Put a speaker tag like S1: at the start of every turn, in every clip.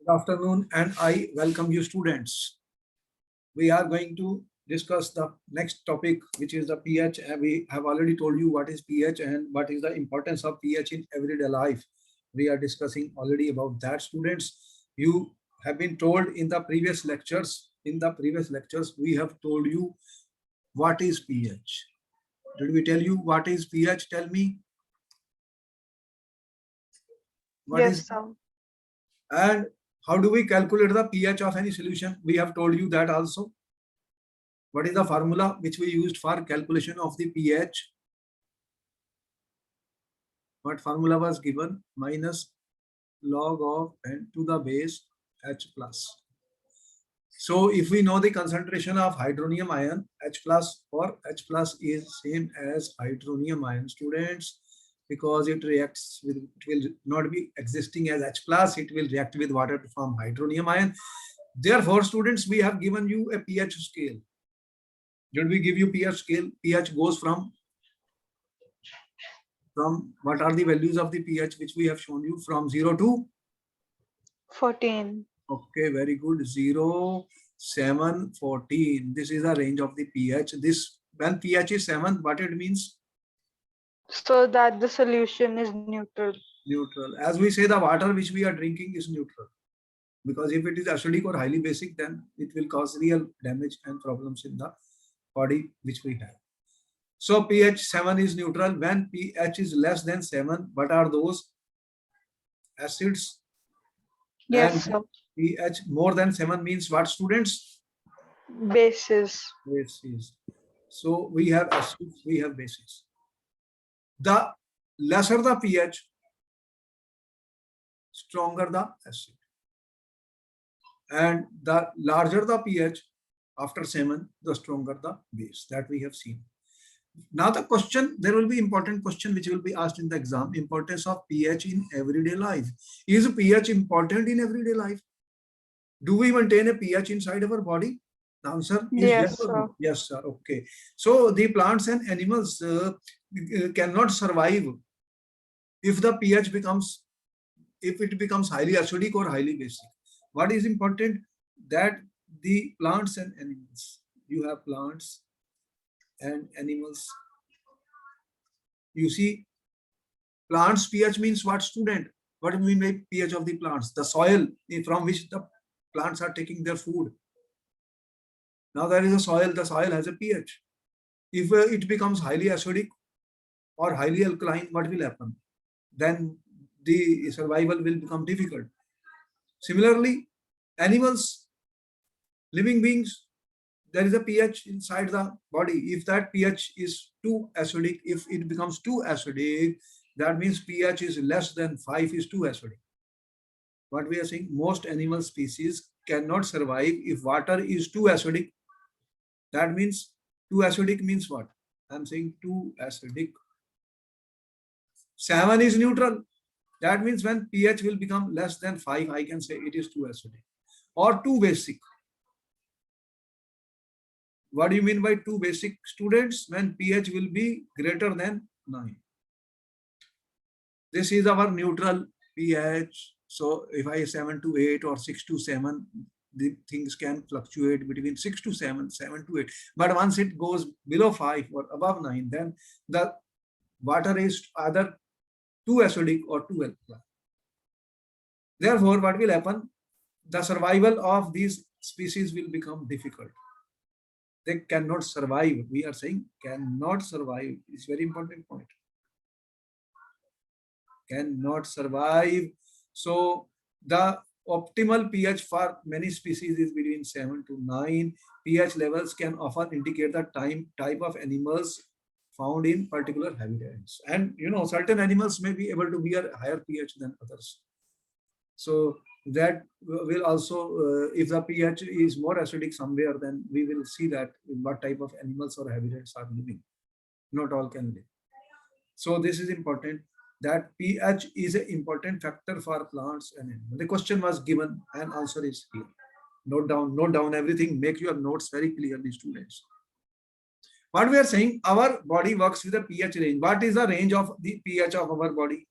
S1: Good afternoon, and I welcome you, students. We are going to discuss the next topic, which is the pH. We have already told you what is pH and what is the importance of pH in everyday life. We are discussing already about that, students. You have been told in the previous lectures. In the previous lectures, we have told you what is pH. Did we tell you what is pH? Tell me. What is
S2: Yes, sir.
S1: and how do we calculate the pH of any solution? We have told you that also. What is the formula which we used for calculation of the pH? What formula was given? Minus log of n to the base H plus. So if we know the concentration of hydronium ion, H plus, or H plus is same as hydronium ion, students, because it reacts with, it will not be existing as H plus, it will react with water to form hydronium ion. Therefore, students, we have given you a pH scale. Did we give you pH scale? pH goes from what are the values of the pH which we have shown you, from 0 to
S2: 14.
S1: okay, very good, 0, 7, 14. This is the range of the pH. This, when pH is 7, what it means?
S2: So that the solution is neutral.
S1: Neutral. As we say, the water which we are drinking is neutral, because if it is acidic or highly basic, then it will cause real damage and problems in the body which we have. So pH 7 is neutral. When pH is less than 7, what are those? Acids.
S2: Yes,
S1: And
S2: sir.
S1: pH more than 7 means what, students?
S2: Bases.
S1: Bases. So we have acids, we have bases. The lesser the pH, stronger the acid. And the larger the pH, after 7, the stronger the base. That we have seen. Now the question, there will be important question which will be asked in the exam. Importance of pH in everyday life. Is pH important in everyday life? Do we maintain a pH inside our body? The answer is yes
S2: Yes,
S1: or
S2: sir.
S1: no. Yes, sir. Okay. So the plants and animals cannot survive if the pH becomes, if it becomes highly acidic or highly basic. What is important? That the plants and animals, you have plants and animals. You see, plants pH means what, student? What do we mean by pH of the plants? The soil from which the plants are taking their food. Now there is a soil, the soil has a pH. If it becomes highly acidic or highly alkaline, what will happen? Then the survival will become difficult. Similarly, animals, living beings, there is a pH inside the body. If that pH is too acidic, if it becomes too acidic, that means pH is less than 5 is too acidic. What we are saying, most animal species cannot survive if water is too acidic. That means too acidic means what? I'm saying too acidic. 7 is neutral. That means when pH will become less than 5, I can say it is too acidic or too basic. What do you mean by too basic, students? When pH will be greater than 9. This is our neutral pH. So if I 7 to 8 or 6 to 7, the things can fluctuate between 6 to 7, 7 to 8. But once it goes below 5 or above 9, then the water is either too acidic or too alkaline. Therefore, what will happen? The survival of these species will become difficult. They cannot survive. We are saying cannot survive. It's very important point. Cannot survive. So the optimal pH for many species is between 7 to 9. pH levels can often indicate the type of animals found in particular habitats. And you know, certain animals may be able to bear higher pH than others. So that will also, if the pH is more acidic somewhere, then we will see that what type of animals or habitats are living. Not all can live. So this is important, that pH is an important factor for plants and animals. The question was given and answer is here. Note down everything. Make your notes very clearly, students. What we are saying, our body works with a pH range. What is the range of the pH of our body?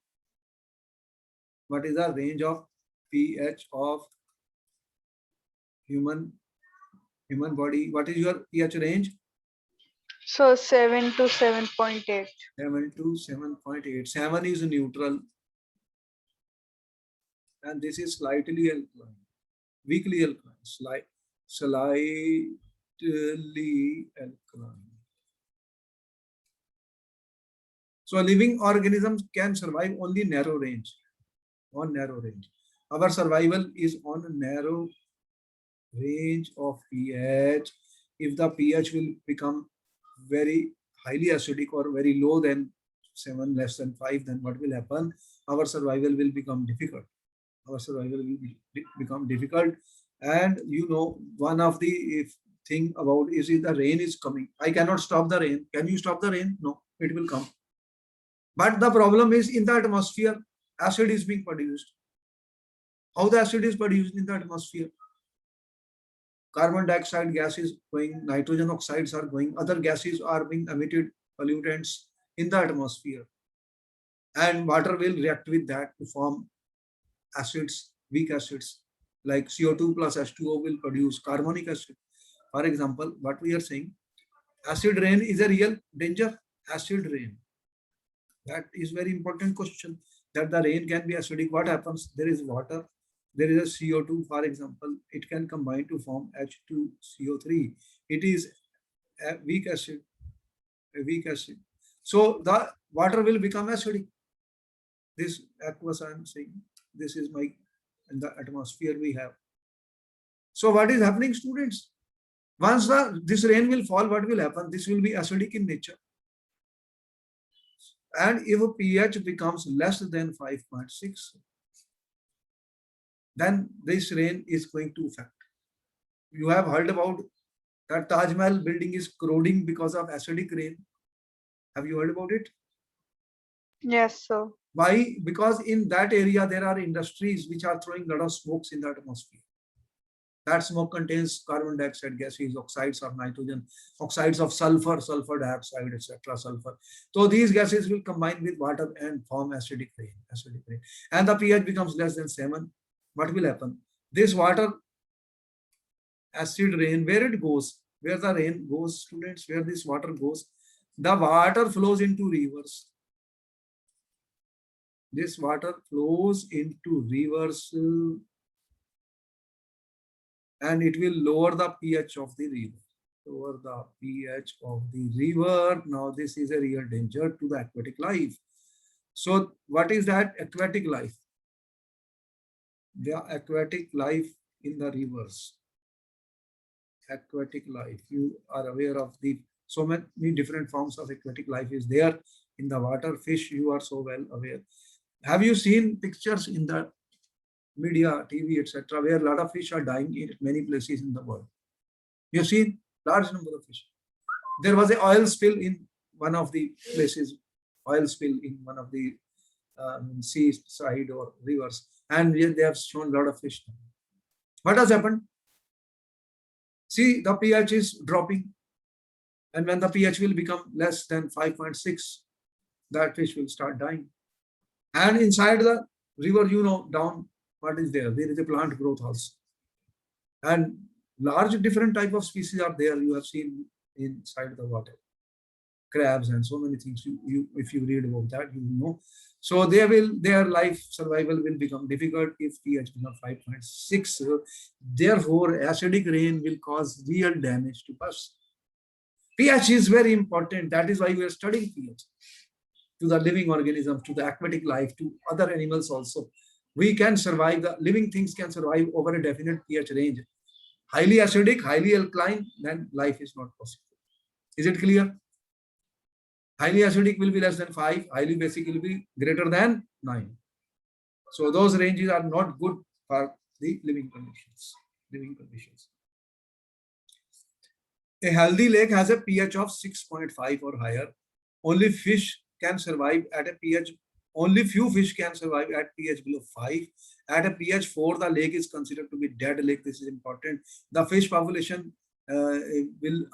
S1: What is the range of pH of Human body. What is your pH range?
S2: So 7 to 7.8.
S1: 7 to 7.8. 7 is neutral, and this is slightly alkaline, weakly alkaline, slightly alkaline. So living organisms can survive only narrow range, on narrow range. Our survival is on a narrow range of pH. If the pH will become very highly acidic or very low than 7, less than 5, then what will happen? Our survival will become difficult. Our survival will become difficult. And you know, one of the thing about is the rain is coming. I cannot stop the rain. Can you stop the rain? No, it will come. But the problem is in the atmosphere, acid is being produced. How the acid is produced in the atmosphere? Carbon dioxide gas is going, nitrogen oxides are going, other gases are being emitted, pollutants in the atmosphere. And water will react with that to form acids, weak acids, like CO2 plus H2O will produce carbonic acid. For example, what we are saying, acid rain is a real danger. Acid rain. That is very important question, that the rain can be acidic. What happens? There is water, there is a CO2, for example, it can combine to form H2CO3. It is a weak acid, So the water will become acidic. This aqueous I am saying, this is my, in the atmosphere we have. So what is happening, students? Once this rain will fall, what will happen? This will be acidic in nature. And if a pH becomes less than 5.6, then this rain is going to affect. You have heard about that Taj Mahal building is corroding because of acidic rain. Have you heard about it?
S2: Yes, sir.
S1: Why? Because in that area there are industries which are throwing a lot of smokes in the atmosphere. That smoke contains carbon dioxide gases, oxides of nitrogen, oxides of sulfur, sulfur dioxide, etc. Sulfur. So these gases will combine with water and form acidic rain. And the pH becomes less than 7. What will happen? This water, acid rain, where it goes, where the rain goes, students, where this water goes, the water flows into rivers. This water flows into rivers and it will lower the pH of the river. Lower the pH of the river. Now this is a real danger to the aquatic life. So what is that aquatic life? The aquatic life in the rivers. Aquatic life. You are aware of the so many different forms of aquatic life is there in the water. Fish, you are so well aware. Have you seen pictures in the media, TV, etc., where a lot of fish are dying in many places in the world? You have seen large number of fish. There was an oil spill in one of the places, oil spill in one of the seaside or rivers, and they have shown a lot of fish. What has happened? See, the pH is dropping, and when the pH will become less than 5.6, that fish will start dying. And inside the river, you know, down, what is there? There is a plant growth also. And large different type of species are there. You have seen inside the water. Crabs and so many things. If you read about that, you know. So their life survival will become difficult if pH becomes 5.6. Therefore, acidic rain will cause real damage to us. pH is very important. That is why we are studying pH. To the living organism, to the aquatic life, to other animals also. We can survive, the living things can survive over a definite pH range. Highly acidic, highly alkaline, then life is not possible. Is it clear? Highly acidic will be less than 5, highly basic will be greater than 9. So those ranges are not good for the living conditions. A healthy lake has a pH of 6.5 or higher. Only fish can survive at a pH, only few fish can survive at pH below 5. At a pH 4, the lake is considered to be dead lake. This is important. The fish population will,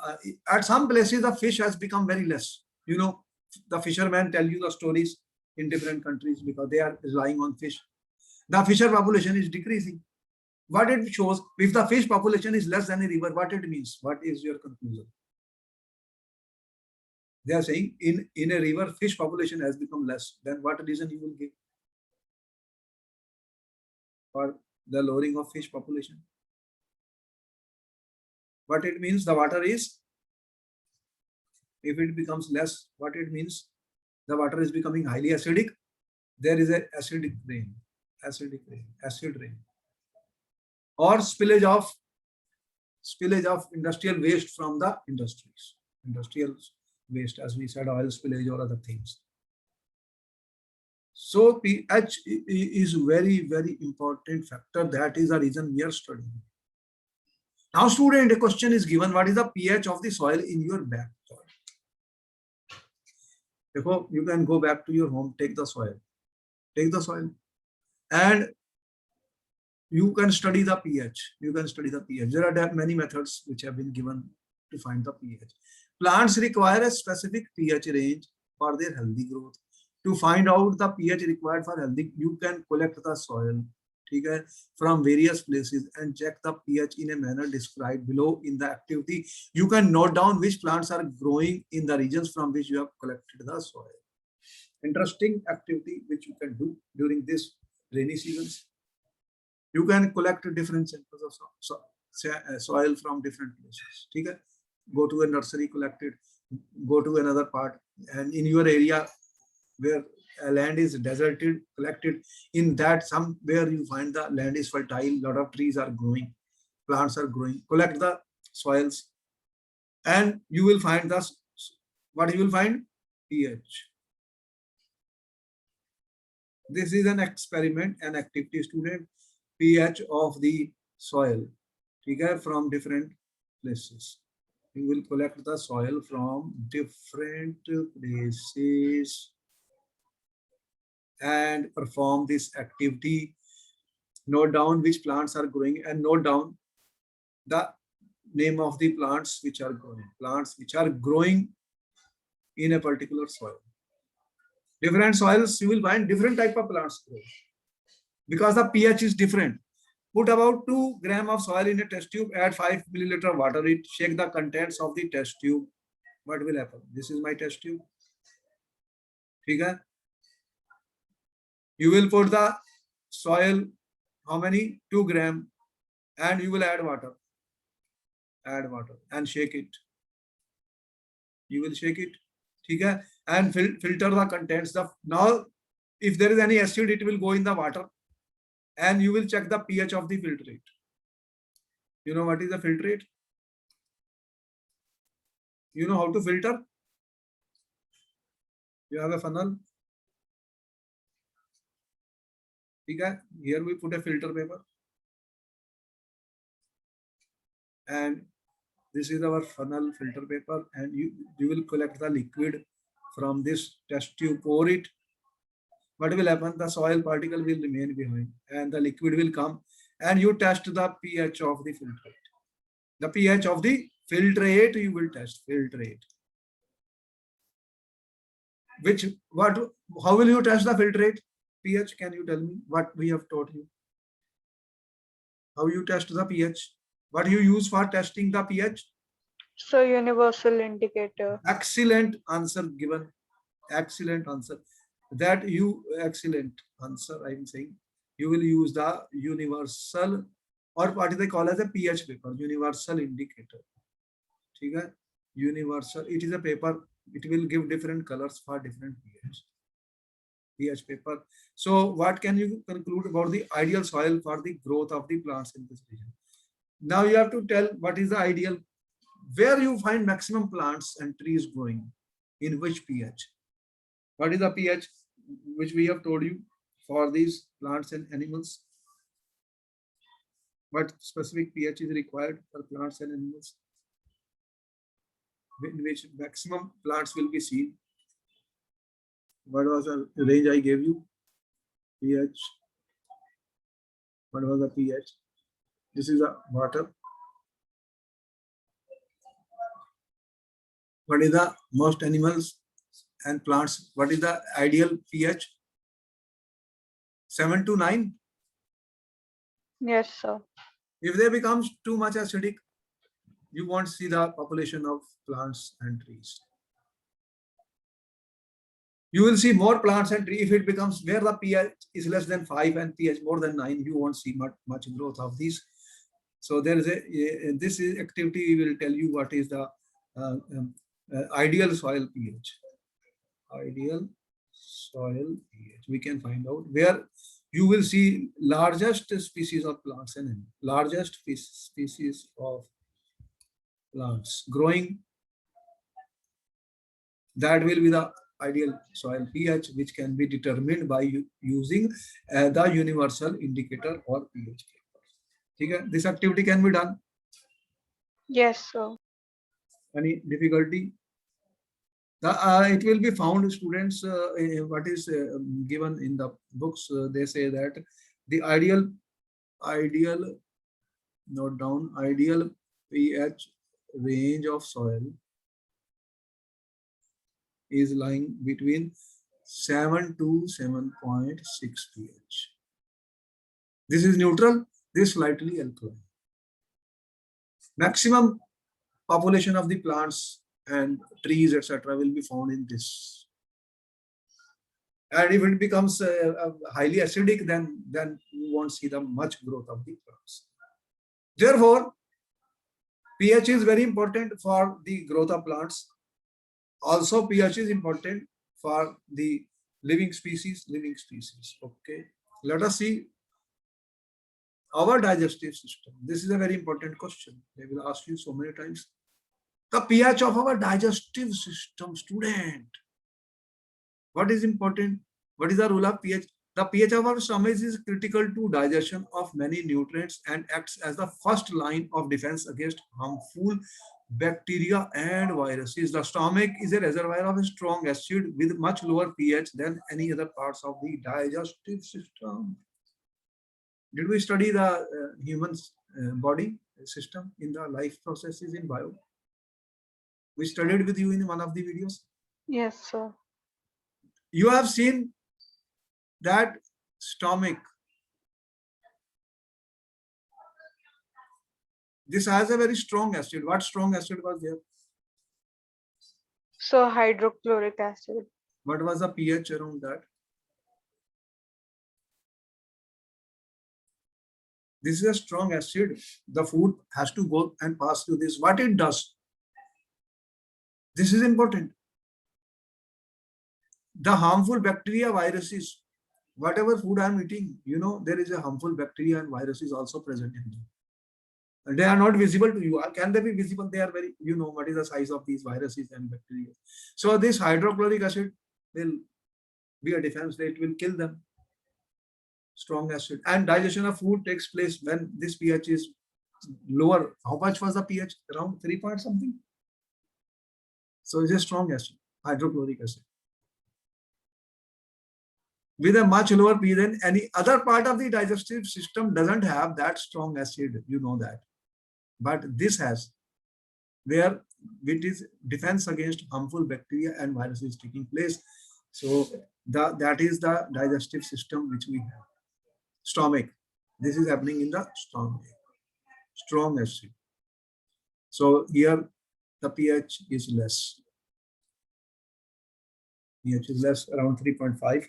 S1: at some places, the fish has become very less. You know, the fishermen tell you the stories in different countries because they are relying on fish. The fisher population is decreasing. what it shows, if the fish population is less than a river, what it means? What is your conclusion? They are saying in a river, fish population has become less. Then what reason you will give for the lowering of fish population? What it means, the water is, if it becomes less, what it means, the water is becoming highly acidic. There is a acid rain, acid rain, or spillage of industrial waste from the industries, industrial waste, as we said, oil spillage or other things. So pH is very, very important factor. That is the reason we are studying. Now, student, a question is given: what is the pH of the soil in your back soil? Therefore, you can go back to your home, take the soil, and you can study the pH. There are many methods which have been given to find the pH. Plants require a specific pH range for their healthy growth. To find out the pH required for healthy, you can collect the soil from various places and check the pH in a manner described below in the activity. You can note down which plants are growing in the regions from which you have collected the soil. Interesting activity which you can do during this rainy seasons. You can collect different samples of soil from different places. Go to a nursery, collect it. Go to another part, and in your area where land is deserted, collected. In that, somewhere you find the land is fertile, lot of trees are growing, plants are growing. Collect the soils, and you will find what you will find? pH. This is an experiment, an activity, student. pH of the soil, from different places. You will collect the soil from different places and perform this activity. Note down which plants are growing and note down the name of the plants which are growing in a particular soil. Different soils, you will find different type of plants grow because the pH is different. Put about 2 grams of soil in a test tube, add 5 milliliter water, shake the contents of the test tube. What will happen? This is my test tube. You will put the soil, how many? 2 grams, and you will add water. And shake it. You will shake it. And filter the contents. Now, if there is any acid, it will go in the water. And you will check the pH of the filtrate. You know what is the filtrate? You know how to filter? You have a funnel. Here we put a filter paper. And this is our funnel filter paper. And you will collect the liquid from this test tube, pour it. What will happen? The soil particle will remain behind and the liquid will come, and you test the pH of the filtrate. The pH of the filtrate you will test. Filtrate. How will you test the filtrate? pH, can you tell me what we have taught you? How you test the pH? What you use for testing the pH?
S2: So universal indicator.
S1: Excellent answer given. Excellent answer. Excellent answer. I am saying you will use the universal, or what they call as a pH paper, universal indicator. Universal. It is a paper. It will give different colors for different pH paper. So what can you conclude about the ideal soil for the growth of the plants in this region? Now you have to tell what is the ideal, where you find maximum plants and trees growing, in which pH. What is the pH which we have told you for these plants and animals? What specific pH is required for plants and animals? In which maximum plants will be seen. What was the range I gave you? pH. What was the pH? This is the water. What is the most animals and plants? What is the ideal pH? 7 to 9.
S2: Yes, sir.
S1: If they become too much acidic, you won't see the population of plants and trees. You will see more plants and trees if it becomes where the pH is less than 5 and pH more than 9. You won't see much growth of these. So there is this activity will tell you what is the ideal soil pH. Ideal soil pH. We can find out where you will see largest species of plants and largest species of plants growing. That will be the ideal soil pH, which can be determined by using the universal indicator or pH. Okay? This activity can be done.
S2: Yes, sir.
S1: Any difficulty? It will be found, students, what is given in the books. They say that the ideal, note down, ideal pH range of soil is lying between 7 to 7.6 pH. This is neutral, this slightly alkaline. Maximum population of the plants and trees, etc., will be found in this. And if it becomes highly acidic, then you won't see the much growth of the plants. Therefore, pH is very important for the growth of plants. Also, pH is important for the living species. Okay. Let us see our digestive system. This is a very important question. They will ask you so many times. The pH of our digestive system, student. What is important? What is the role of pH? The pH of our stomach is critical to digestion of many nutrients and acts as the first line of defense against harmful bacteria and viruses. The stomach is a reservoir of strong acid with much lower pH than any other parts of the digestive system. Did we study the human body system in the life processes in bio? We studied with you in one of the videos.
S2: Yes, sir.
S1: You have seen that stomach. This has a very strong acid. What strong acid was there?
S2: So hydrochloric acid.
S1: What was the pH around that? This is a strong acid. The food has to go and pass through this. What it does? This is important. The harmful bacteria, viruses, whatever food I am eating, you know, there is a harmful bacteria and viruses also present in them. And they are not visible to you. Can they be visible? They are very, you know, what is the size of these viruses and bacteria. So this hydrochloric acid will be a defense. It will kill them. Strong acid. And digestion of food takes place when this pH is lower. How much was the pH? Around 3 point something. So it's a strong acid, hydrochloric acid. With a much lower pH than any other part of the digestive system doesn't have that strong acid, you know that. But this has, where it is defense against harmful bacteria and viruses taking place. So that is the digestive system which we have. Stomach. This is happening in the stomach. Strong acid. So here the pH is less. pH is less, around 3.5.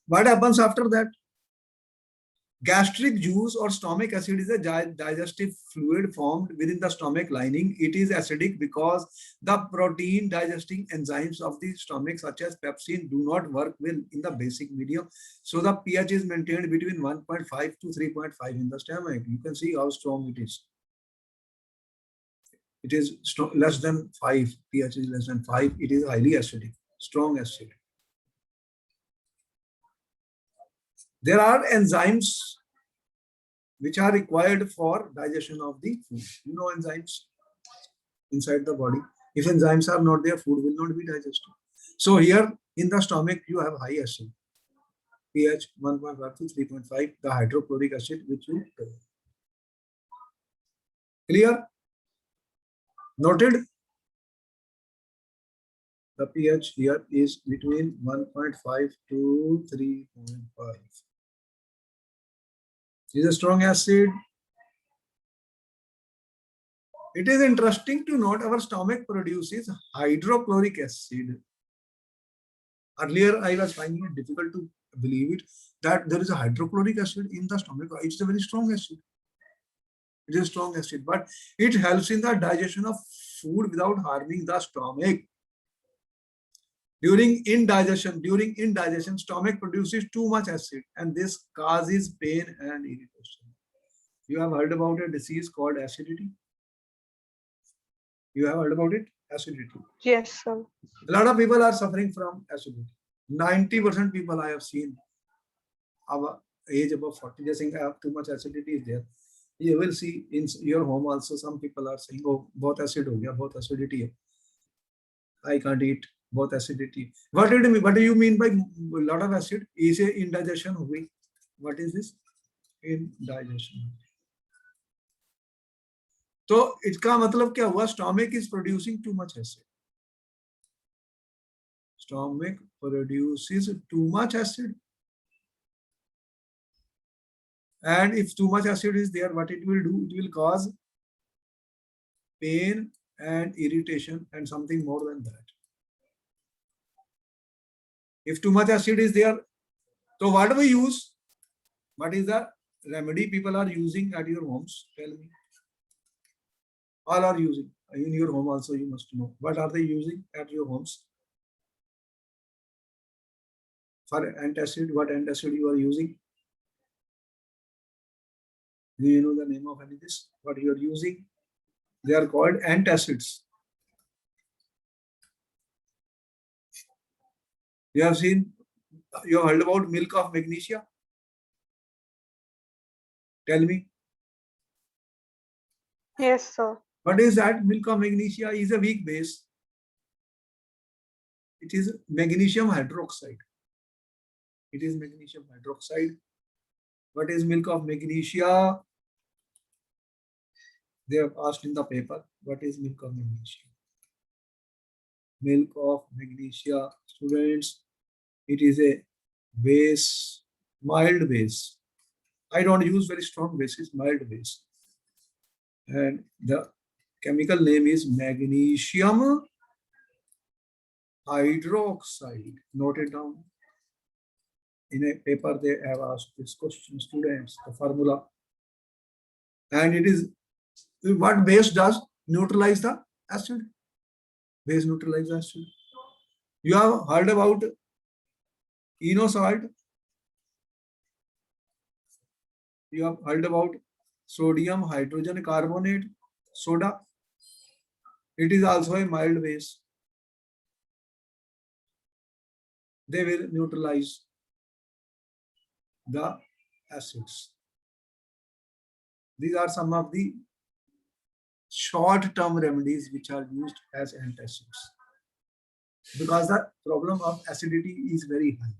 S1: What happens after that? Gastric juice or stomach acid is a digestive fluid formed within the stomach lining. It is acidic because the protein digesting enzymes of the stomach, such as pepsin, do not work well in the basic medium. So the pH is maintained between 1.5 to 3.5 in the stomach. You can see how strong it is. It is less than 5. pH is less than 5. It is highly acidic, strong acid. There are enzymes which are required for digestion of the food. You know enzymes inside the body. If enzymes are not there, food will not be digested. So here in the stomach, you have high acid. pH 1.5 to 3.5, the hydrochloric acid which you take. Clear? Noted? The pH here is between 1.5 to 3.5. Is a strong acid. It is interesting to note our stomach produces hydrochloric acid. Earlier, I was finding it difficult to believe it that there is a hydrochloric acid in the stomach. It's a very strong acid. It is a strong acid, but it helps in the digestion of food without harming the stomach. During indigestion, stomach produces too much acid, and this causes pain and irritation. You have heard about a disease called acidity? You have heard about it? Acidity.
S2: Yes, sir.
S1: A lot of people are suffering from acidity. 90% people I have seen our age above 40, they think I have too much acidity is there. You will see in your home also some people are saying, oh, बहुत acid हो गया, बहुत acidity है. I can't eat, बहुत acidity. What do you mean by a lot of acid? Is a indigestion हुई. What is this? Indigestion. तो इसका मतलब क्या हुआ? Stomach is producing too much acid. Stomach produces too much acid. And if too much acid is there, what it will do? It will cause pain and irritation and something more than that. If too much acid is there, so what do we use? What is the remedy people are using at your homes? Tell me. All are using. In your home also you must know. What are they using at your homes? For antacid, what antacid you are using? Do you know the name of any of this? What you are using? They are called antacids. You have seen, you have heard about milk of magnesia? Tell me.
S2: Yes, sir.
S1: What is that? Milk of magnesia is a weak base. It is magnesium hydroxide. It is magnesium hydroxide. What is milk of magnesia? They have asked in the paper, what is milk of magnesia? Milk of magnesia, students, it is a base, mild base. I don't use very strong bases, mild base. And the chemical name is magnesium hydroxide. Note it down. In a paper, they have asked this question, students, the formula. And it is what base does? Neutralize the acid. Base neutralize the acid. You have heard about eno salt. You have heard about sodium hydrogen carbonate, soda. It is also a mild base. They will neutralize the acids. These are some of the short-term remedies which are used as antacids. Because the problem of acidity is very high.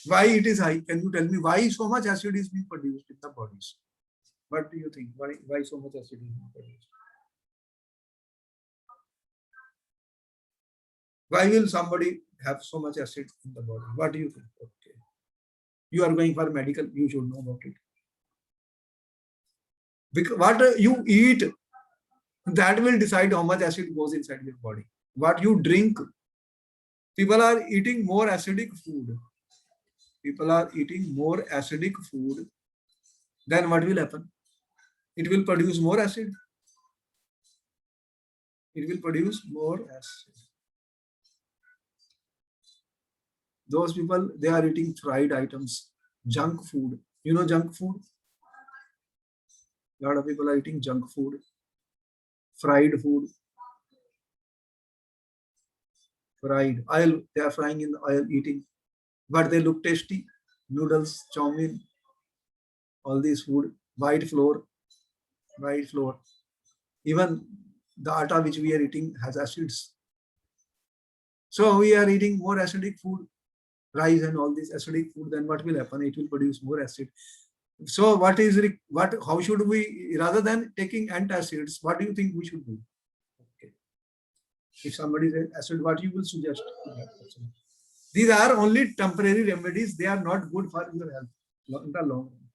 S1: Why it is high? Can you tell me why so much acid is being produced in the bodies? What do you think? Why so much acid is being produced? Why will somebody have so much acid in the body? What do you think? Okay. You are going for medical, you should know about it. Because what you eat, that will decide how much acid goes inside your body. What you drink, people are eating more acidic food. People are eating more acidic food. Then what will happen? It will produce more acid. It will produce more acid. Those people, they are eating fried items, junk food. You know junk food? A lot of people are eating junk food, fried food, fried oil. They are frying in the oil, eating, but they look tasty. Noodles, chow mein, all these food, white flour. Even the atta which we are eating has acids. So we are eating more acidic food, rice and all this acidic food. Then what will happen? It will produce more acid. So how should we, rather than taking antacids, what do you think we should do? Okay. If somebody says acid, what you will suggest? These are only temporary remedies. They are not good for your health in the long run.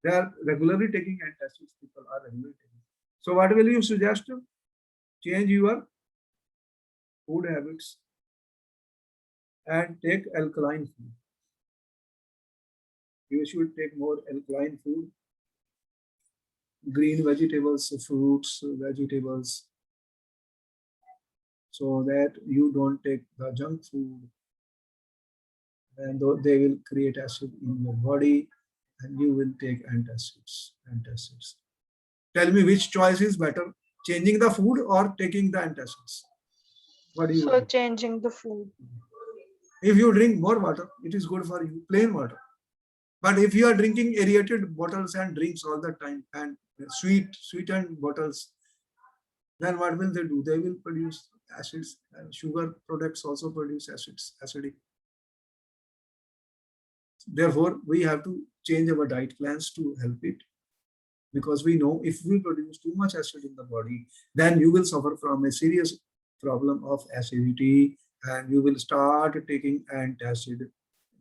S1: They are regularly taking antacids. People are regularly taking. So what will you suggest? Change your food habits and take alkaline food. You should take more alkaline food, green vegetables, fruits, vegetables, so that you don't take the junk food, and they will create acid in your body and you will take antacids. Antacids. Tell me which choice is better, changing the food or taking the antacids? What do you
S2: So
S1: think?
S2: changing the food.
S1: If you drink more water, it is good for you, plain water. But if you are drinking aerated bottles and drinks all the time and sweetened bottles, then what will they do? They will produce acids, and sugar products also produce acids, acidic. Therefore, we have to change our diet plans to help it, because we know if we produce too much acid in the body, then you will suffer from a serious problem of acidity and you will start taking antacid.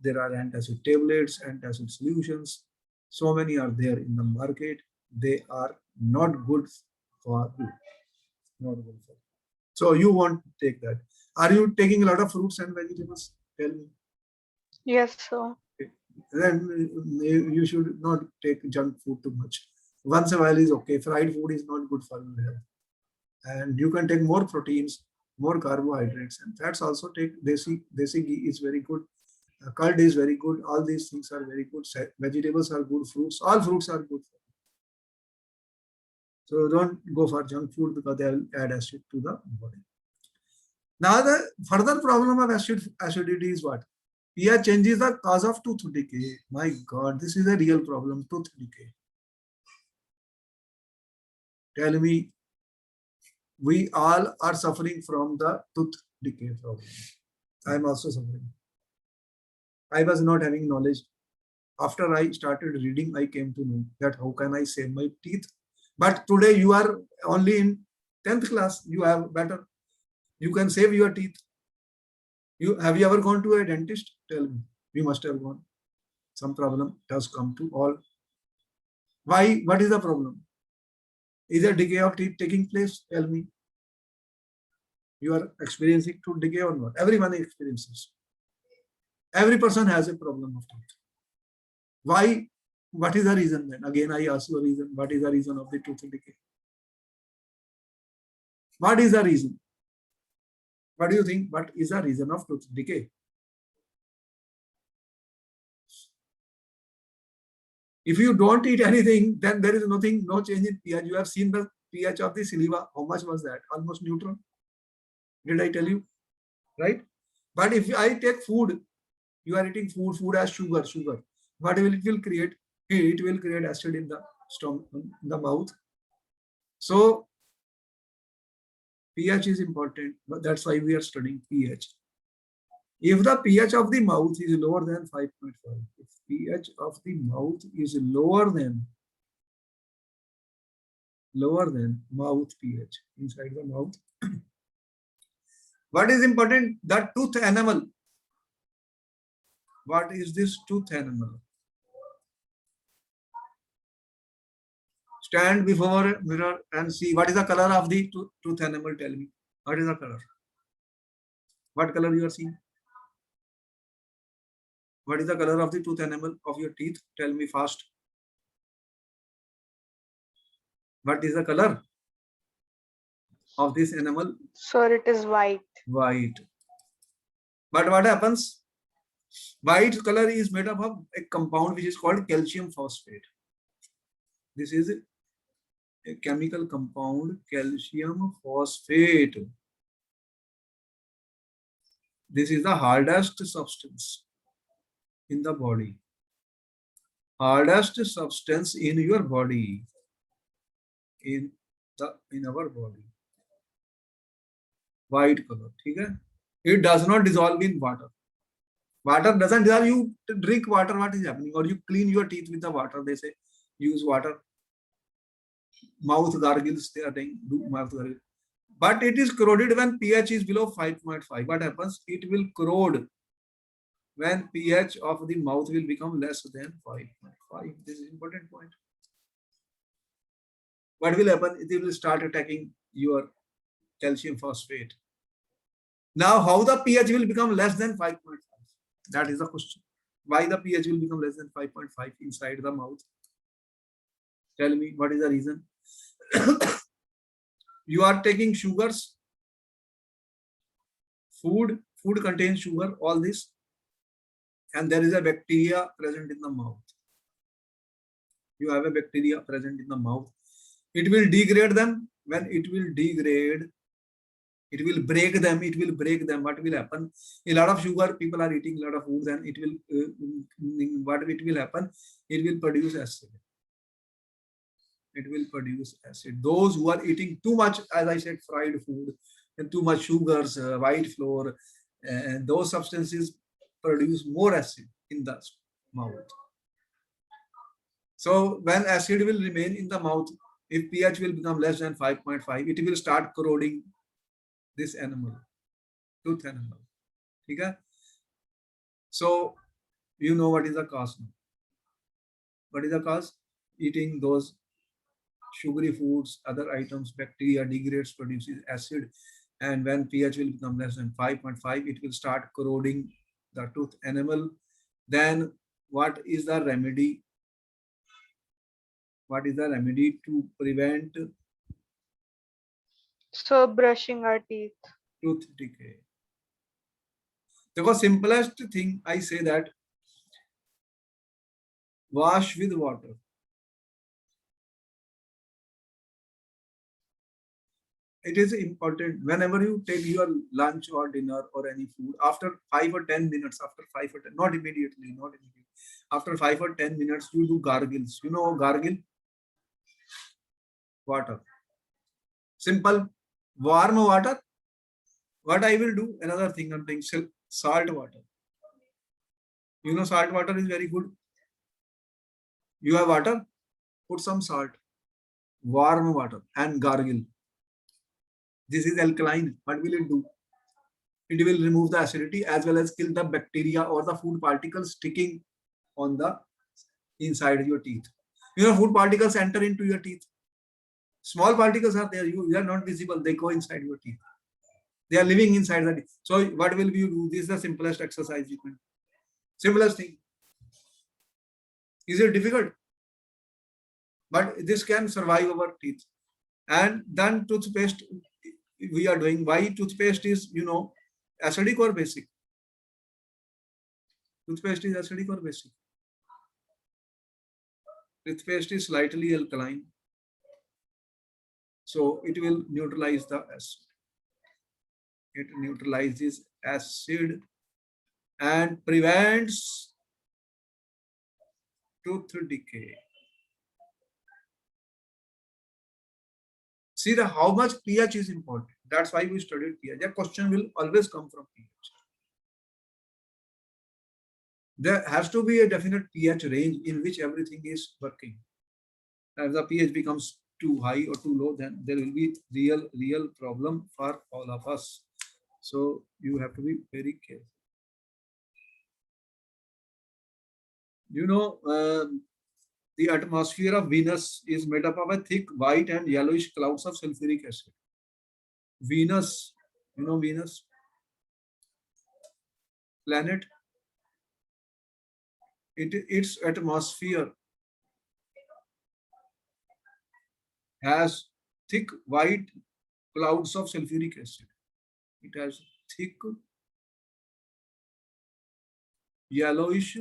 S1: There are antacid tablets, antacid solutions. So many are there in the market. They are not good for you. Not good for you. So you want to take that. Are you taking a lot of fruits and vegetables? Tell me.
S2: Yes, sir.
S1: Then you should not take junk food too much. Once a while is okay. Fried food is not good for your health. And you can take more proteins, more carbohydrates, and fats also. Take desi ghee is very good. Curd is very good. All these things are very good. Vegetables are good. Fruits, all fruits are good. So don't go for junk food because they will add acid to the body. Now the further problem of acidity is what? pH change is the cause of tooth decay. My God, this is a real problem. Tooth decay. Tell me, we all are suffering from the tooth decay problem. I am also suffering. I was not having knowledge. After I started reading, I came to know that how can I save my teeth. But today you are only in 10th class. You have better. You can save your teeth. Have you ever gone to a dentist? Tell me. You must have gone. Some problem does come to all. Why? What is the problem? Is there decay of teeth taking place? Tell me. You are experiencing tooth decay or not? Everyone experiences. Every person has a problem of teeth. Why? What is the reason then? Again, I ask you a reason. What is the reason of the tooth decay? What is the reason? What do you think? What is the reason of tooth decay? If you don't eat anything, then there is nothing, no change in pH. You have seen the pH of the saliva. How much was that? Almost neutral. Did I tell you? Right? But if I take food, you are eating food, food has sugar. What will it will create? It will create acid in the stomach, in the mouth. So pH is important, but that's why we are studying pH. If the pH of the mouth is lower than 5.5, if pH of the mouth is lower than mouth pH, inside the mouth, what is important? The tooth enamel. What is this tooth enamel? Stand before a mirror and see what is the color of the tooth enamel. Tell me, what is the color? What color you are seeing? What is the color of the tooth enamel of your teeth? Tell me fast. What is the color of this enamel?
S2: Sir, it is white.
S1: White. But what happens? White color is made up of a compound which is called calcium phosphate. This is a chemical compound, calcium phosphate. This is the hardest substance in the body. Hardest substance in your body. In our body. White color. Okay? It does not dissolve in water. Water doesn't dissolve. You drink water, what is happening? Or you clean your teeth with the water. They say use water. Mouth gargles, they are saying do mouth gargles. But it is corroded when pH is below 5.5. What happens? It will corrode when pH of the mouth will become less than 5.5. This is important point. What will happen? It will start attacking your calcium phosphate. Now, how the pH will become less than 5.5? That is the question. Why the pH will become less than 5.5 inside the mouth? Tell me, what is the reason? You are taking sugars, food contains sugar, all this, and there is a bacteria present in the mouth. You have a bacteria present in the mouth. It will degrade them. When it will degrade, it will break them. It will break them. What will happen? A lot of sugar, people are eating a lot of food, and it will, what it will happen? It will produce acid. It will produce acid. Those who are eating too much, as I said, fried food and too much sugars, white flour, and those substances produce more acid in the mouth. So when acid will remain in the mouth, if pH will become less than 5.5, it will start corroding this animal, tooth animal. Okay? So you know what is the cause now. What is the cause? Eating those sugary foods, other items, bacteria degrades, produces acid, and when pH will become less than 5.5, it will start corroding the tooth enamel. Then what is the remedy? What is the remedy to prevent
S2: So brushing our teeth.
S1: tooth decay? The simplest thing I say that wash with water. It is important whenever you take your lunch or dinner or any food, after 5 or 10 minutes, after 5 or 10, not immediately, after 5 or 10 minutes, you do gargles. You know, gargle? Water. Simple. Warm water. What I will do, another thing I'm doing, salt water. You know, salt water is very good. You have water, put some salt, warm water, and gargle. This is alkaline. What will it do? It will remove the acidity as well as kill the bacteria or the food particles sticking on the inside your teeth. You know, food particles enter into your teeth. Small particles are there. You are not visible. They go inside your teeth. They are living inside the teeth. So what will you do? This is the simplest exercise you can do. Simplest thing. Is it difficult? But this can survive our teeth. And then toothpaste we are doing. Why toothpaste is, you know, acidic or basic? Toothpaste is acidic or basic? Toothpaste is slightly alkaline. So it will neutralize the acid. It neutralizes acid and prevents tooth decay. See how much pH is important. That's why we studied pH. A question will always come from pH. There has to be a definite pH range in which everything is working. If the pH becomes too high or too low, then there will be real problem for all of us. So you have to be very careful. You know, the atmosphere of Venus is made up of a thick white and yellowish clouds of sulfuric acid. Venus, you know Venus, planet, its atmosphere has thick white clouds of sulfuric acid. It has thick yellowish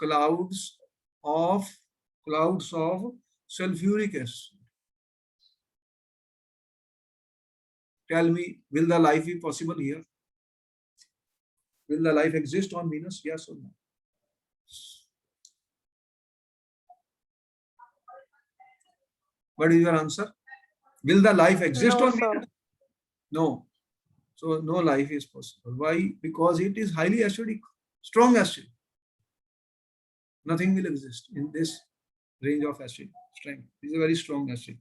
S1: clouds of sulfuric acid. Tell me, will the life be possible here? Will the life exist on Venus? Yes or no? What is your answer? Will the life exist
S2: No,
S1: on
S2: sir.
S1: Venus? No. So no life is possible. Why? Because it is highly acidic, strong acid. Nothing will exist in this range of acid strength. It is a very strong acid.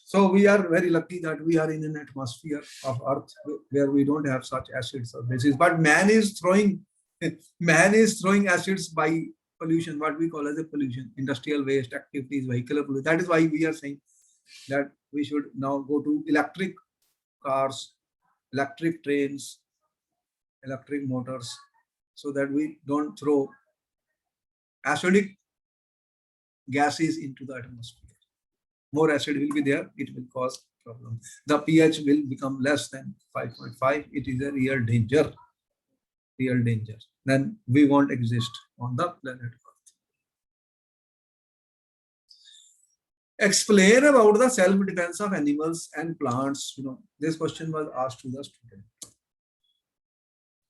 S1: So we are very lucky that we are in an atmosphere of Earth where we don't have such acids or bases. But man is throwing acids by pollution, what we call as a pollution, industrial waste, activities, vehicular pollution. That is why we are saying that we should now go to electric cars, electric trains, electric motors, so that we don't throw acidic gases into the atmosphere. More acid will be there, it will cause problem. The pH will become less than 5.5. It is a real danger. Real danger. Then we won't exist on the planet Earth. Explain about the self-defense of animals and plants. You know, this question was asked to the student.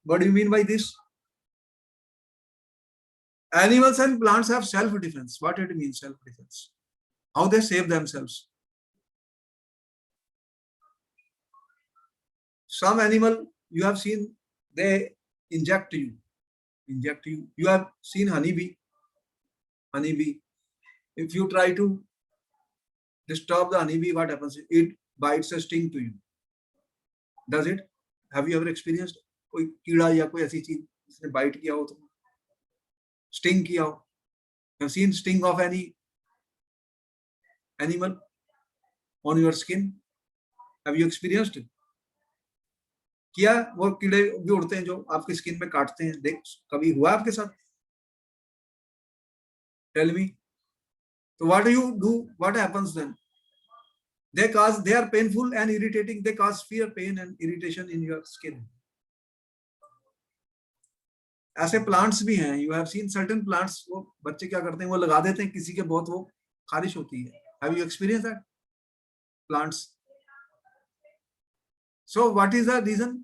S1: What do you mean by this? Animals and plants have self-defense. What it means, self-defense? How they save themselves. Some animal you have seen, they inject you. You have seen honeybee. If you try to disturb the honeybee, what happens? It bites a sting to you. Does it? Have you ever experienced कोई कीड़ा या कोई ऐसी चीज जिसने bite किया हो, तो स्टिंग किया हो? Have seen sting of any animal on your skin? Have you experienced it? किया? वो कीड़े भी उड़ते हैं जो आपकी स्किन में काटते हैं, देख कभी हुआ आपके साथ? Tell me. So what do you do? What happens then? They are painful and irritating. They cause fear, pain and irritation in your skin. ऐसे प्लांट्स भी हैं. You have seen certain plants, वो बच्चे क्या करते हैं, वो लगा देते हैं, किसी के बहुत वो खारिश होती है. Have you experienced that? Plants. So what is the reason?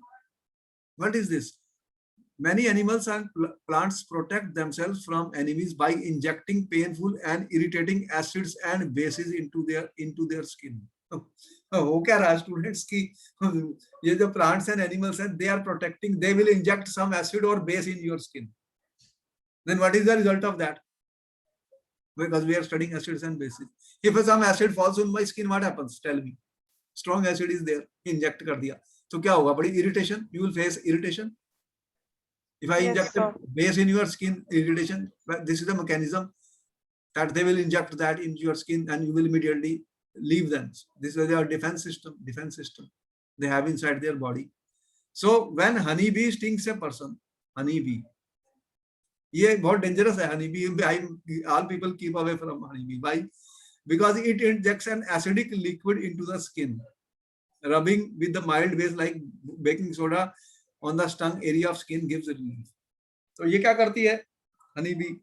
S1: What is this? Many animals and plants protect themselves from enemies by injecting painful and irritating acids and bases into their skin. हो क्या रहा students की, ये जो plants and animals हैं, they are protecting, they will inject some acid or base in your skin. Then what is the result of that? Because we are studying acids and bases. If some acid falls on my skin, what happens? Tell me. Strong acid is there, inject कर दिया, तो क्या होगा? बड़ी irritation. You will face irritation. If I inject a base in your skin, irritation. This is the mechanism that they will inject that into your skin, and you will immediately leave them. This is their defense system they have inside their body. So when honeybee stings a person, honeybee, ये बहुत dangerous है honeybee. All people keep away from honeybee. Why? Because it injects an acidic liquid into the skin. Rubbing with the mild base like baking soda on the stung area of skin gives relief. So ये क्या करती है honeybee?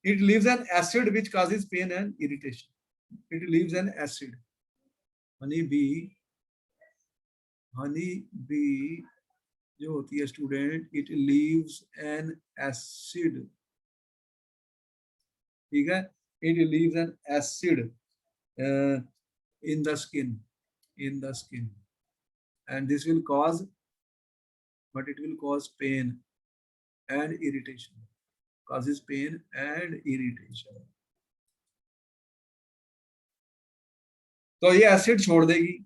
S1: It leaves an acid which causes pain and irritation. It leaves an acid. Honeybee जो होती है student, it leaves an acid. ठीक है? It leaves an acid in the skin, and this will cause, but it will cause pain and irritation. Causes pain and irritation. तो ये acid छोड़ देगी.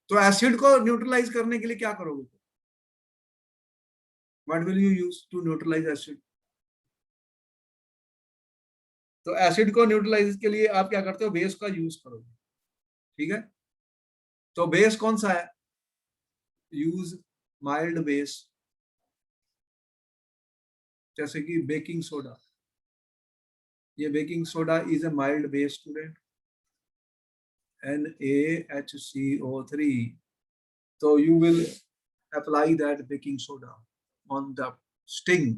S1: तो एसिड को न्यूट्रलाइज करने के लिए क्या करोगे? What will you use to neutralize acid? तो एसिड को न्यूट्रलाइज के लिए आप क्या करते हो? बेस का यूज करोगे. ठीक है? तो बेस कौन सा है? यूज माइल्ड बेस, जैसे कि बेकिंग सोडा. ये baking soda is a mild base student. NaHCO3. So you will apply that baking soda on the sting.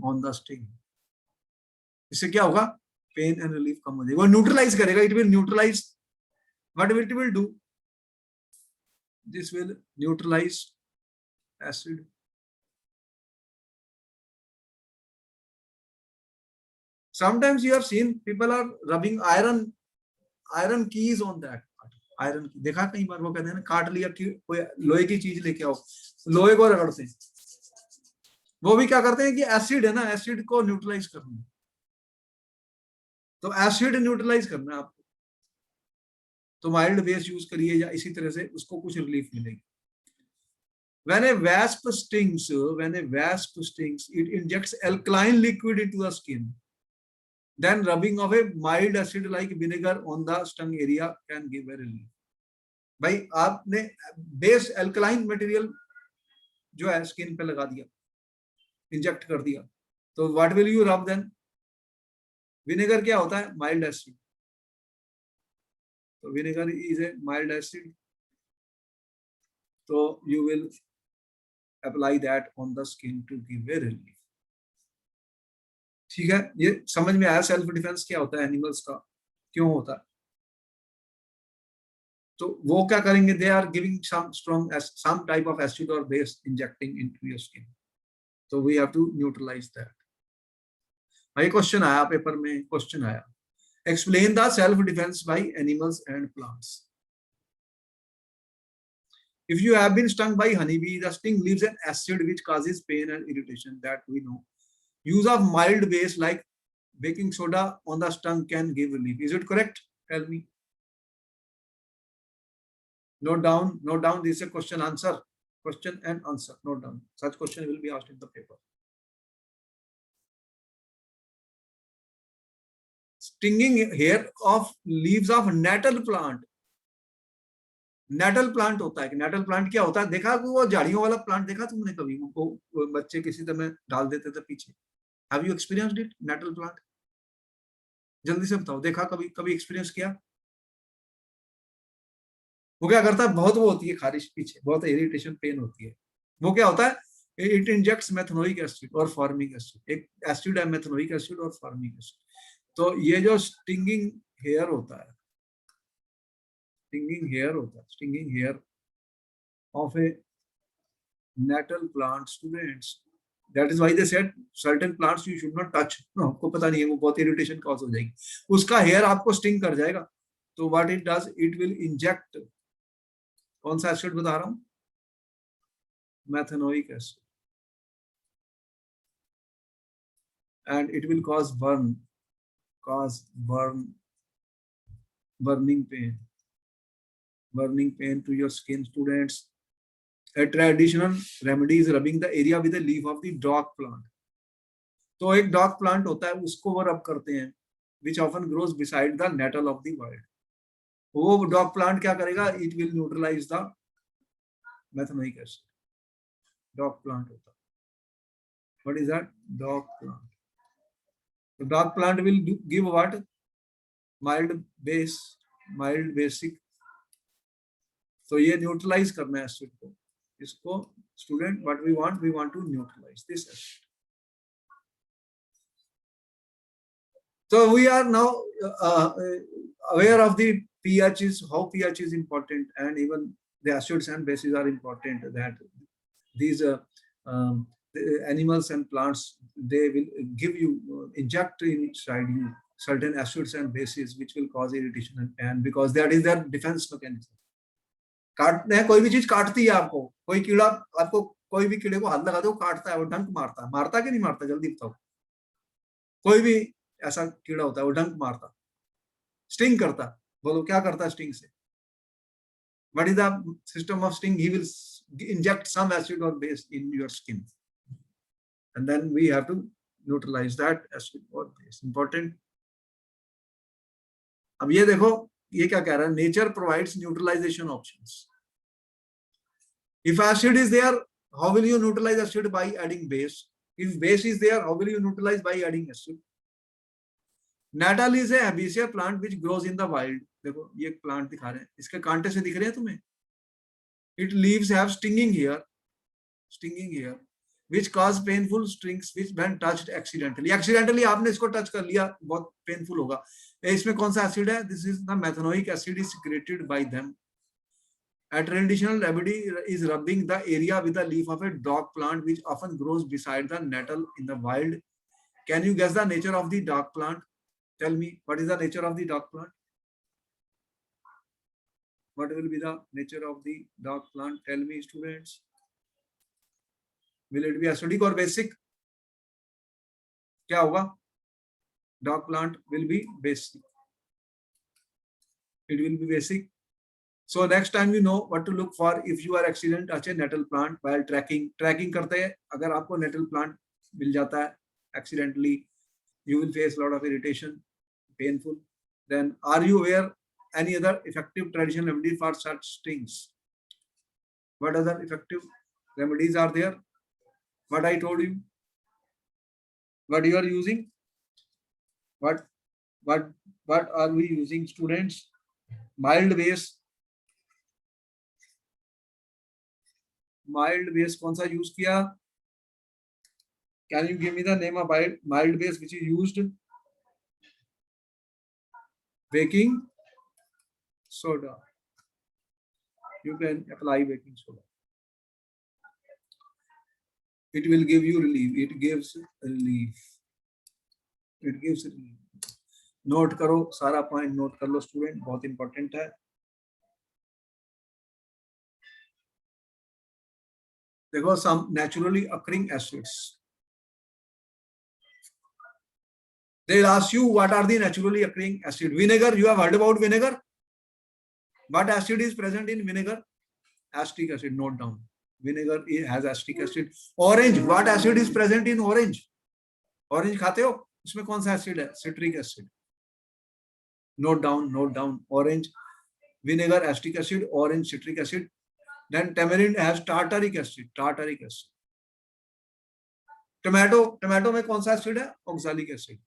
S1: इससे क्या होगा? Pain and relief कम हो जाएगा. वो न्यूट्रलाइज करेगा. It will neutralize. What it will do? This will neutralize acid. Sometimes you have seen people are rubbing iron keys on that. Iron की देखा कई बार, वो कहते हैं ना, काट लिया कि कोई लोहे की चीज लेके आओ, लोहे को रगड़ते हैं. वो भी क्या करते हैं कि एसिड है ना, एसिड को न्यूट्रलाइज करना है. तो एसिड न्यूट्रलाइज करना है आपको. तो माइल्ड बेस यूज करिए या इसी तरह से उसको कुछ रिलीफ मिलेगी. When a wasp stings, it injects alkaline liquid into the skin. Then rubbing of a mild acid like vinegar on the stung area can give a relief. भाई आपने बेस एल्कलाइन मटेरियल जो है skin पे लगा दिया, inject कर दिया, तो what will you rub then? Vinegar क्या होता है? Mild acid. तो vinegar is a mild acid, तो you will apply that on the skin to give a relief. ठीक है, ये समझ में आया सेल्फ डिफेंस क्या होता है, एनिमल्स का क्यों होता है. तो वो क्या करेंगे? They are giving some strong some type of acid और base injecting into your skin, तो we have to neutralize that. भाई क्वेश्चन आया पेपर में, क्वेश्चन आया, explain the self defence by animals and plants. If you have been stung by honeybee, the sting leaves an acid which causes pain and irritation, that we know. Use of mild base like baking soda on the stung can give relief. Is it correct? Tell me. Note down. This is a question answer. Question and answer. Note down. Such question will be asked in the paper. Stinging hair of leaves of nettle plant. Nettle plant होता है कि natal plant क्या होता है? देखा कि वो झाड़ियों वाला प्लांट देखा तुमने कभी? वो बच्चे किसी तरह डाल देते थे पीछे. Have you experienced it? Nettle plant, जल्दी से बताओ, देखा कभी एक्सपीरियंस किया? वो क्या करता है? बहुत वो होती है खारिश पीछे, बहुत इरिटेशन पेन होती है. वो क्या होता है? इट इंजेक्ट्स मेथनोइक एसिड और फॉर्मिक एसिड. एक एसिड है मेथनोइक एसिड और फॉर्मिक एसिड. तो ये जो स्टिंगिंग हेयर होता है, stinging hair of a nettle plant, students. That is why they said certain plants you should not touch. आपको पता नहीं है, वो बहुत इरिटेशन कॉज हो जाएगी, उसका हेयर आपको स्टिंग कर जाएगा. तो what it does, it will inject, कौन सा एसिड बता रहा हूं? Methanoic acid. And it will cause burning pain to your skin, students. A traditional remedy is rubbing the area with the leaf of the dog plant. तो एक dog plant होता है, उसको वो रब करते हैं, which often grows beside the nettle of the wild. वो डॉग प्लांट क्या करेगा? It will neutralize the methanoic acid. Dog plant होता है. What is that? Dog plant. The dog plant will give what? Mild basic. तो ये neutralise करना है acid को, इसको student what we want to neutralize this acid. So we are now aware of the pHs, how pH is important, and even the acids and bases are important. That these the animals and plants, they will give you inject inside you certain acids and bases which will cause irritation and pain, because that is their defense mechanism. काटते हैं, कोई भी चीज काटती है आपको, कोई कीड़ा आपको, कोई भी कीड़े को हाथ लगा दो, काटता है, वो डंक मारता कि नहीं मारता? जल्दी बताओ. कोई भी ऐसा कीड़ा होता है वो डंक मारता, स्टिंग करता. बोलो क्या करता है स्टिंग से? What is the system of sting? He will inject some acid और base in your skin, and then we have to neutralize that acid और बेस. इंपॉर्टेंट. अब ये देखो, ये क्या कह रहा है? Nature provides neutralization options. If acid is there, how will you neutralize acid? By adding base. If base is there, how will you neutralize? By adding acid. Nettle is a herbaceous plant which grows in the wild. देखो ये plant दिखा रहे हैं, इसके कांटे से दिख रहे हैं तुम्हें? It leaves have stinging hair, which cause painful stings which when touched accidentally. Accidentally आपने इसको टच कर लिया, बहुत पेनफुल होगा. इसमें कौन सा एसिड है? This is the methanoic acid is secreted by them. A traditional remedy is rubbing the area with the leaf of a dog plant which often grows beside the nettle in the wild. Can you guess the nature of the dog plant? Tell me, what is the nature of the dog plant? What will be the nature of the dog plant? Tell me, students. Will it be acidic or basic? क्या होगा? Dog plant will be basic. It will be basic. So next time you know what to look for if you are accident touch a nettle plant while tracking. Tracking करते हैं, अगर आपको nettle plant मिल जाता है accidentally, you will face a lot of irritation, painful. Then are you aware any other effective traditional remedy for such stings? What other effective remedies are there? What I told you? What you are using? What are we using, students? Mild base. Mild base कौन सा use किया? Can you give me the name of mild base which is used? Baking soda. You can apply baking soda. It will give you relief. It gives relief. It gives relief. Note करो, सारा point note कर लो student, बहुत important है. देखो, some naturally occurring acids. They'll ask you what are the naturally occurring acid. Vinegar, you have heard about vinegar? What acid is present in vinegar? Acetic acid. Note down. Vinegar has acetic acid. Orange, what acid is present in orange? Orange खाते हो? उसमें कौन सा acid है? Citric acid. Note down, note down. Orange, vinegar, acetic acid. Orange, citric acid. Then tamarind has tartaric acid. Tartaric acid. Tomato में कौन सा acid है? Oxalic acid.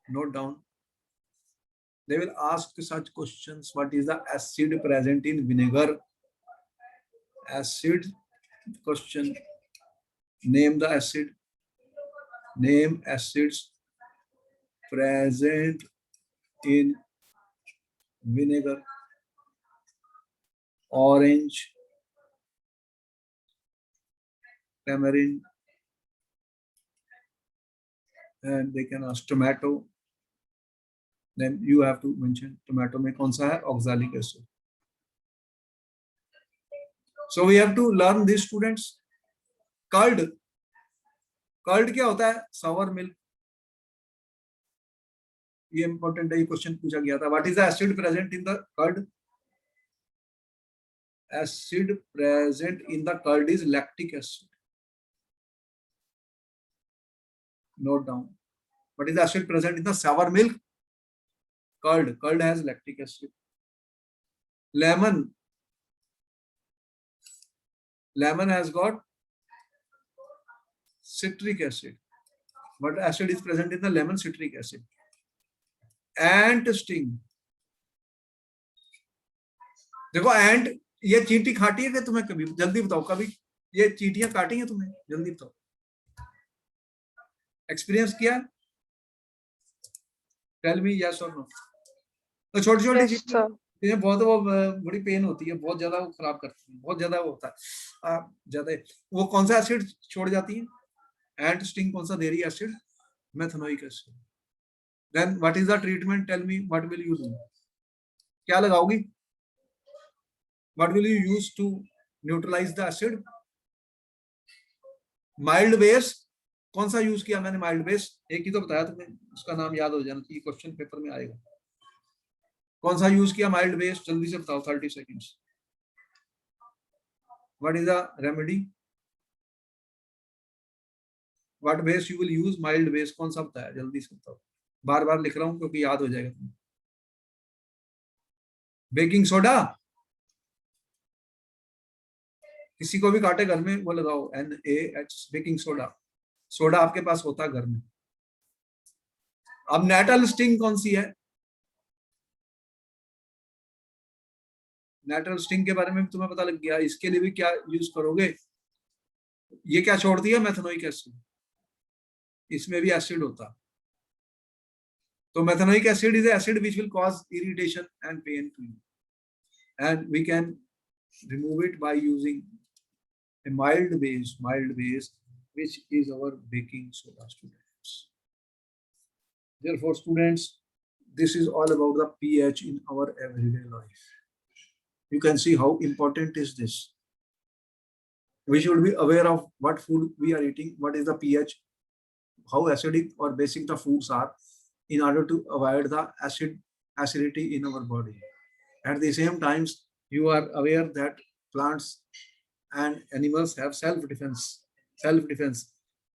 S1: Note down. They will ask such questions. What is the acid present in vinegar? Acid question. Name the acid. Name acids present in vinegar. Orange, tamarind, and they can ask tomato. Then you have to mention tomato में कौन सा है? Oxalic acid. So we have to learn this, students. Curd. Curd क्या होता है? Sour milk. ये important है, ये question पूछा गया था. What is the acid present in the curd? Acid present in the curd is lactic acid. Note down. What is the acid present in the sour milk? Curd. Curd has lactic acid. Lemon. Lemon has got citric acid. What acid is present in the lemon? Citric acid. Ant sting. देखो ant, ये चींटी खाटी है क्या तुम्हें कभी? जल्दी बताओ, कभी ये चींटियां काटी हैं तुम्हें? जल्दी बताओ. एक्सपीरियंस किया? टेल मी यस और नो. तो छोटी छोटी चीजें बहुत वो बड़ी पेन होती है, बहुत ज्यादा वो खराब करती है, बहुत ज्यादा वो होता है ज्यादा. वो कौन सा एसिड छोड़ जाती है? एंट स्टिंग कौन सा दे रही है acid? Methanoic acid. Then what is the treatment? Tell me what will you do? क्या लगाओगी? What will you use to neutralize the acid? Mild base. कौन सा यूज किया मैंने? Mild base. एक ही तो बताया तुम्हें, उसका नाम याद हो जाना चाहिए, क्वेश्चन पेपर में आएगा. कौन सा यूज किया माइल्ड बेस? जल्दी से बताओ, 30 seconds. What is the remedy? What base you will use? Mild base कौन सा बताया? जल्दी से बताओ. बार बार लिख रहा हूं क्योंकि याद हो जाएगा तुम्हें. Baking soda. किसी को भी काटे घर में वो लगाओ, NaH. Baking soda. सोडा आपके पास होता है घर में. अब नेटल स्टिंग कौन सी है? नेटल स्टिंग के बारे में तुम्हें पता लग गया. इसके लिए भी क्या यूज करोगे? ये क्या छोड़ती है? Methanoic acid. इसमें भी एसिड होता. तो methanoic acid is acid which will cause irritation and pain to you, and we can remove it by using a mild base, which is our baking soda, students. Therefore, students, this is all about the pH in our everyday life. You can see how important is this. We should be aware of what food we are eating, what is the pH, how acidic or basic the foods are, in order to avoid the acidity in our body. At the same times, you are aware that plants and animals have self-defense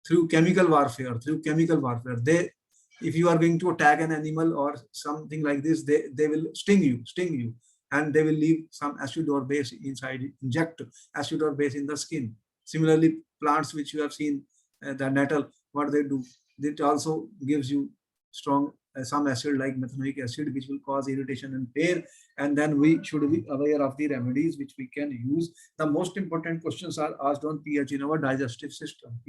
S1: through chemical warfare. They, if you are going to attack an animal or something like this, they will sting you, and they will leave some acid or base inside, inject acid or base in the skin. Similarly, plants which you have seen, the nettle, what they do, it also gives you strong some acid like methanoic acid, which will cause irritation and pain. And then we should be aware of the remedies which we can use. The most important questions are asked on pH in our digestive system,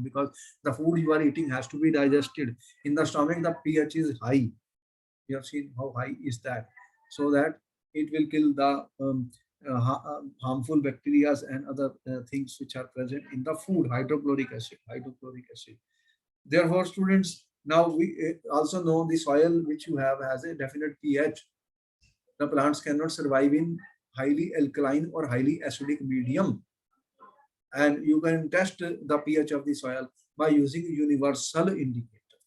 S1: because the food you are eating has to be digested. In the stomach, the pH is high. You have seen how high is that, so that it will kill the harmful bacteria and other things which are present in the food. Hydrochloric acid. Therefore, students, now we also know the soil which you have has a definite pH. The plants cannot survive in highly alkaline or highly acidic medium. And you can test the pH of the soil by using universal indicator.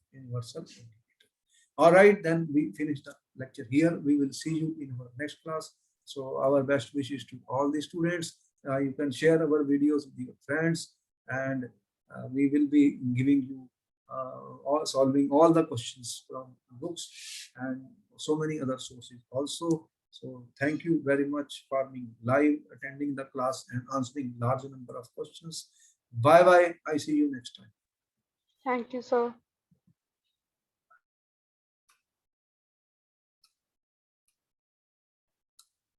S1: All right, then we finish the lecture here. We will see you in our next class. So our best wishes to all the students. You can share our videos with your friends, and we will be giving you solving all the questions from books and so many other sources also. So thank you very much for being live, attending the class and answering large number of questions. Bye bye. I see you next time.
S2: Thank you, sir.